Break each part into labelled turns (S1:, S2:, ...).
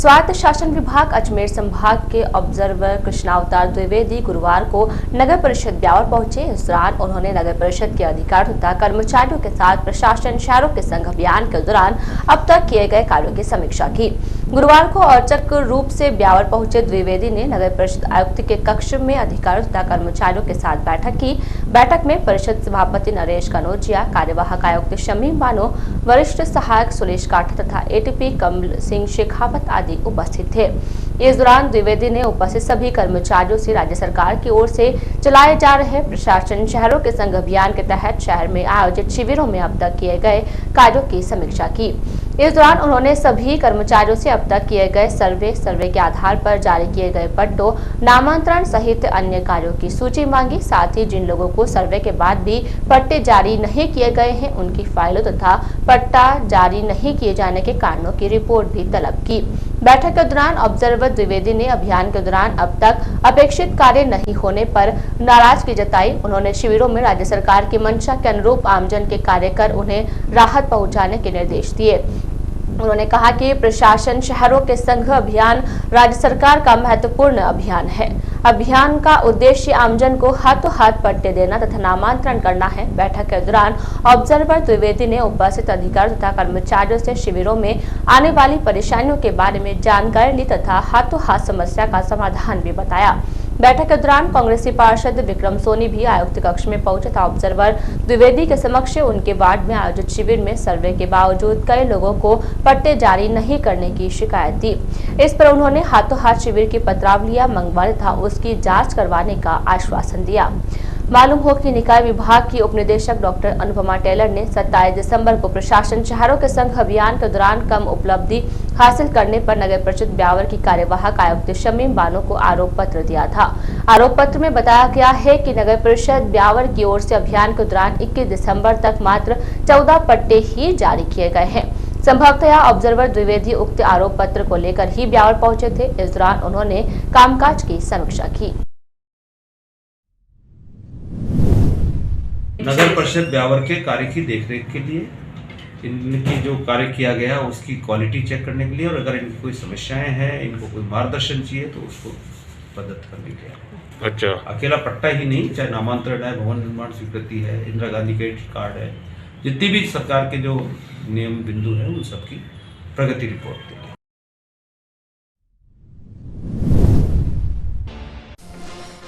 S1: स्वायत्त शासन विभाग अजमेर संभाग के ऑब्जर्वर कृष्णावतार द्विवेदी गुरुवार को नगर परिषद ब्यावर पहुंचे। इस दौरान उन्होंने नगर परिषद के अधिकारियों तथा कर्मचारियों के साथ प्रशासन शहरों के संघ अभियान के दौरान अब तक किए गए कार्यों की समीक्षा की। गुरुवार को औचक रूप से ब्यावर पहुंचे द्विवेदी ने नगर परिषद आयुक्त के कक्ष में अधिकारियों तथा कर्मचारियों के साथ बैठक की। बैठक में परिषद सभापति नरेश कनौजिया, कार्यवाहक आयुक्त शमीम बानो, वरिष्ठ सहायक सुरेश काठा तथा एटीपी कमल सिंह शेखावत आदि उपस्थित थे। इस दौरान द्विवेदी ने उपस्थित सभी कर्मचारियों से राज्य सरकार की ओर से चलाए जा रहे प्रशासन शहरों के संघ अभियान के तहत शहर में आयोजित शिविरों में अब तक किए गए कार्यों की समीक्षा की। इस दौरान उन्होंने सभी कर्मचारियों से अब तक किए गए सर्वे के आधार पर जारी किए गए पट्टों, नामांतरण सहित अन्य कार्यों की सूची मांगी। साथ ही जिन लोगों को सर्वे के बाद भी पट्टे जारी नहीं किए गए हैं, उनकी फाइलों तथा पट्टा जारी नहीं किए जाने के कारणों की रिपोर्ट भी तलब की। बैठक के दौरान ऑब्जर्वर द्विवेदी ने अभियान के दौरान अब तक अपेक्षित कार्य नहीं होने पर नाराजगी जताई। उन्होंने शिविरों में राज्य सरकार की मंशा के अनुरूप आमजन के कार्य कर उन्हें राहत पहुंचाने के निर्देश दिए। उन्होंने कहा कि प्रशासन शहरों के संघ अभियान राज्य सरकार का महत्वपूर्ण अभियान है। अभियान का उद्देश्य आमजन को हाथों हाथ पट्टे देना तथा नामांतरण करना है। बैठक के दौरान ऑब्जर्वर द्विवेदी ने उपस्थित अधिकारियों तथा कर्मचारियों से शिविरों में आने वाली परेशानियों के बारे में जानकारी ली तथा हाथों हाथ समस्या का समाधान भी बताया। बैठक के दौरान कांग्रेसी पार्षद विक्रम सोनी भी आयुक्त कक्ष में पहुंचे था। ऑब्जर्वर द्विवेदी के समक्ष उनके वार्ड में आयोजित शिविर में सर्वे के बावजूद कई लोगों को पट्टे जारी नहीं करने की शिकायत दी। इस पर उन्होंने हाथों हाथ शिविर की पत्रावलियां मंगवाने तथा उसकी जांच करवाने का आश्वासन दिया। मालूम हो कि निकाय विभाग की उप निदेशक डॉक्टर अनुपमा टेलर ने 27 दिसंबर को प्रशासन शहरों के संघ अभियान के दौरान कम उपलब्धि हासिल करने पर नगर परिषद ब्यावर की कार्यवाहक आयुक्त शमीम बानो को आरोप पत्र दिया था। आरोप पत्र में बताया गया है कि नगर परिषद ब्यावर की ओर से अभियान के दौरान 21 दिसंबर तक मात्र 14 पट्टे ही जारी किए गए हैं। संभवतः ऑब्जर्वर द्विवेदी उक्त आरोप पत्र को लेकर ही ब्यावर पहुंचे थे। इस दौरान उन्होंने कामकाज की समीक्षा की।
S2: नगर परिषद ब्यावर के कार्य की देखरेख के लिए इनकी जो कार्य किया गया उसकी क्वालिटी चेक करने के लिए, और अगर इनकी कोई समस्याएं हैं, इनको कोई मार्गदर्शन चाहिए तो उसको प्रदत्त करने के लिए।
S3: अच्छा,
S2: अकेला पट्टा ही नहीं, चाहे नामांतरण है, भवन निर्माण स्वीकृति है, इंदिरा गांधी क्रेडिट कार्ड है, जितनी भी सरकार के जो नियम बिंदु हैं उन सबकी प्रगति रिपोर्ट देगी।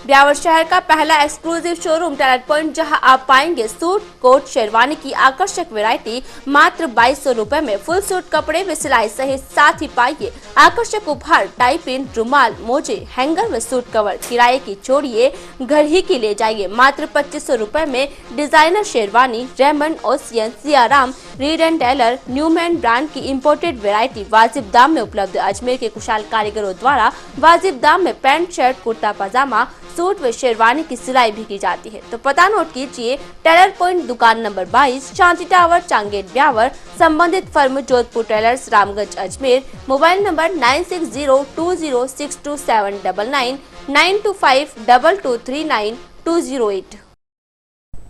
S1: ब्यावर शहर का पहला एक्सक्लूसिव शोरूम टैलेंट पॉइंट, जहां आप पाएंगे सूट, कोट, शेरवानी की आकर्षक वैरायटी मात्र 2200 रुपए में। फुल सूट कपड़े में सिलाई सहित साथ ही पाइए आकर्षक उपहार, टाई पिन, रुमाल, मोजे, हैंगर व सूट कवर। किराए की छोड़िए, घर ही की ले जाइए। मात्र 2500 रुपए में designer sherwani, Raymond, Ocean, Siyaram, Reid and Taylor, Newman brand की इंपोर्टेड वैरायटी वाजिब दाम में उपलब्ध। अजमेर के कुशल कारीगरों द्वारा वाजिब दाम में पैंट, शर्ट, कुर्ता पजामा, सूट व शेरवानी की सिलाई भी की जाती है। तो पता नोट कीजिए, टेलर पॉइंट, दुकान नंबर 22, शांति टावर, चांगेट, ब्यावर। संबंधित firm Jodhpur tailors, Ramganj, Ajmer. Mobile number 9602062799, 9252239208।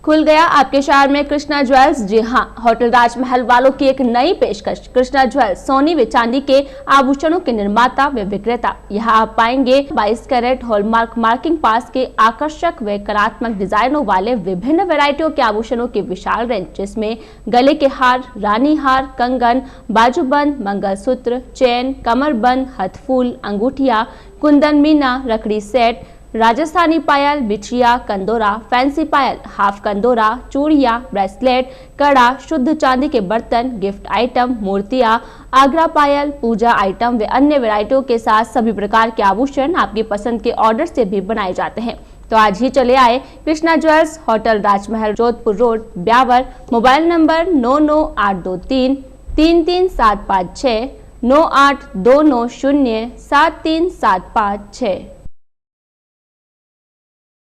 S1: खुल गया आपके शहर में कृष्णा ज्वेल्स। जी हां, होटल राजमहल वालों की एक नई पेशकश। कृष्णा ज्वेल्स सोने व चांदी के आभूषणों के निर्माता व विक्रेता। यहां आप पाएंगे 22 कैरेट हॉलमार्क मार्किंग पास के आकर्षक व कलात्मक डिजाइनों वाले विभिन्न वैरायटियों के आभूषणों की विशाल रेंज, जिसमें गले के हार, रानी हार, कंगन, बाजूबंद, मंगलसूत्र, चेन, कमरबंद, हथफूल, अंगूठिया, कुंदन, मीना, रखड़ी सेट, राजस्थानी पायल, बिछिया, कंदोरा, फैंसी पायल, हाफ कंदोरा, चूड़िया, ब्रेसलेट, कड़ा, शुद्ध चांदी के बर्तन, गिफ्ट आइटम, मूर्तियां, आगरा पायल, पूजा आइटम व अन्य वैरायटियों के साथ सभी प्रकार के आभूषण आपकी पसंद के ऑर्डर से भी बनाए जाते हैं। तो आज ही चले आए कृष्णा ज्वेल्स, होटल राजमहल, Jodhpur road, Beawar. Mobile number 99823 33756, 9829073756।